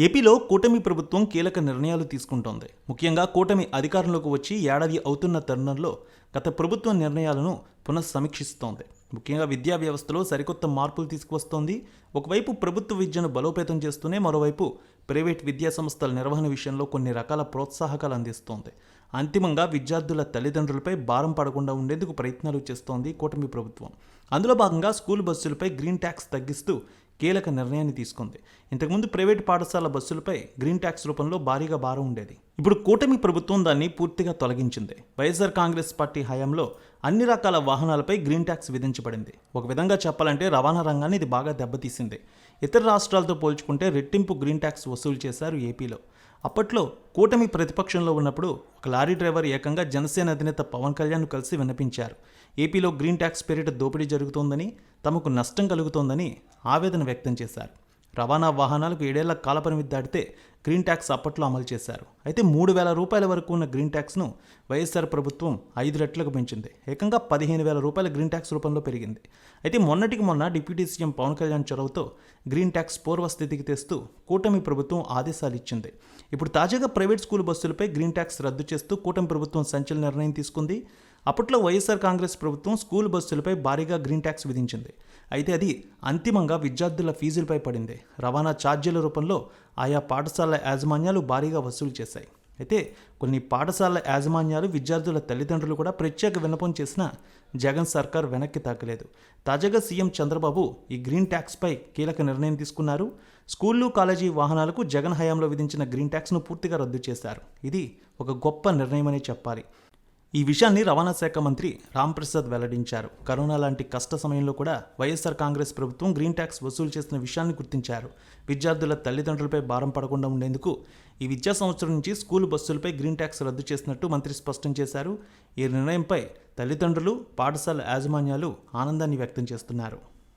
ఏపీలో కూటమి ప్రభుత్వం కీలక నిర్ణయాలు తీసుకుంటోంది. ముఖ్యంగా కూటమి అధికారంలోకి వచ్చి ఏడాది అవుతున్న తరుణంలో గత ప్రభుత్వం నిర్ణయాలను పునఃసమీక్షిస్తోంది. ముఖ్యంగా విద్యా వ్యవస్థలో సరికొత్త మార్పులు తీసుకువస్తోంది. ఒకవైపు ప్రభుత్వ విద్యను బలోపేతం చేస్తూనే మరోవైపు ప్రైవేట్ విద్యా సంస్థల నిర్వహణ విషయంలో కొన్ని రకాల ప్రోత్సాహకాలు అందిస్తోంది. అంతిమంగా విద్యార్థుల తల్లిదండ్రులపై భారం పడకుండా ఉండేందుకు ప్రయత్నాలు చేస్తోంది కూటమి ప్రభుత్వం. అందులో భాగంగా స్కూల్ బస్సులపై గ్రీన్ ట్యాక్స్ తగ్గిస్తూ కీలక నిర్ణయాన్ని తీసుకుంది. ఇంతకుముందు ప్రైవేటు పాఠశాల బస్సులపై గ్రీన్ ట్యాక్స్ రూపంలో భారీగా భారం ఉండేది. ఇప్పుడు కూటమి ప్రభుత్వం దాన్ని పూర్తిగా తొలగించింది. వైఎస్ఆర్ కాంగ్రెస్ పార్టీ హయాంలో అన్ని రకాల వాహనాలపై గ్రీన్ ట్యాక్స్ విధించబడింది. ఒక విధంగా చెప్పాలంటే రవాణా రంగాన్ని ఇది బాగా దెబ్బతీసింది. ఇతర రాష్ట్రాలతో పోల్చుకుంటే రెట్టింపు గ్రీన్ ట్యాక్స్ వసూలు చేశారు ఏపీలో. అప్పట్లో కూటమి ప్రతిపక్షంలో ఉన్నప్పుడు ఒక లారీ డ్రైవర్ ఏకంగా జనసేన అధినేత పవన్ కళ్యాణ్ కలిసి విన్నపించారు. ఏపీలో గ్రీన్ ట్యాక్స్ పేరిట దోపిడీ జరుగుతోందని, తమకు నష్టం కలుగుతోందని ఆవేదన వ్యక్తం చేశారు. రవాణా వాహనాలకు 7 ఏళ్ల కాలపరిమితి దాటితే గ్రీన్ ట్యాక్స్ అప్పట్లో అమలు చేశారు. అయితే 3,000 రూపాయల వరకు ఉన్న గ్రీన్ ట్యాక్స్ను వైఎస్ఆర్ ప్రభుత్వం 5 రెట్లకు పెంచింది. ఏకంగా 15,000 రూపాయల గ్రీన్ ట్యాక్స్ రూపంలో పెరిగింది. అయితే మొన్నటికి మొన్న డిప్యూటీ సీఎం పవన్ కళ్యాణ్ చొరవతో గ్రీన్ ట్యాక్స్ పూర్వస్థితికి తెస్తూ కూటమి ప్రభుత్వం ఆదేశాలు ఇచ్చింది. ఇప్పుడు తాజాగా ప్రైవేట్ స్కూల్ బస్సులపై గ్రీన్ ట్యాక్స్ రద్దు చేస్తూ కూటమి ప్రభుత్వం సంచలన నిర్ణయం తీసుకుంది. అప్పట్లో వైఎస్ఆర్ కాంగ్రెస్ ప్రభుత్వం స్కూల్ బస్సులపై భారీగా గ్రీన్ ట్యాక్స్ విధించింది. అయితే అది అంతిమంగా విద్యార్థుల ఫీజులపై పడింది. రవాణా ఛార్జీల రూపంలో ఆయా పాఠశాల యాజమాన్యాలు భారీగా వసూలు చేశాయి. అయితే కొన్ని పాఠశాల యాజమాన్యాలు, విద్యార్థుల తల్లిదండ్రులు కూడా ప్రత్యేక విన్నపం చేసినా జగన్ సర్కార్ వెనక్కి తగ్గలేదు. తాజాగా సీఎం చంద్రబాబు ఈ గ్రీన్ ట్యాక్స్పై కీలక నిర్ణయం తీసుకున్నారు. స్కూళ్ళు, కాలేజీ వాహనాలకు జగన్ హయాంలో విధించిన గ్రీన్ ట్యాక్స్ను పూర్తిగా రద్దు చేశారు. ఇది ఒక గొప్ప నిర్ణయమనే చెప్పాలి. ఈ విషయాన్ని రవాణా శాఖ మంత్రి రాంప్రసాద్ వెల్లడించారు. కరోనా లాంటి కష్ట సమయంలో కూడా వైఎస్ఆర్ కాంగ్రెస్ ప్రభుత్వం గ్రీన్ ట్యాక్స్ వసూలు చేసిన విషయాన్ని గుర్తించారు. విద్యార్థుల తల్లిదండ్రులపై భారం పడకుండా ఉండేందుకు ఈ విద్యా సంవత్సరం నుంచి స్కూల్ బస్సులపై గ్రీన్ ట్యాక్స్ రద్దు చేసినట్టు మంత్రి స్పష్టం చేశారు. ఈ నిర్ణయంపై తల్లిదండ్రులు, పాఠశాల యాజమాన్యాలు ఆనందాన్ని వ్యక్తం చేస్తున్నారు.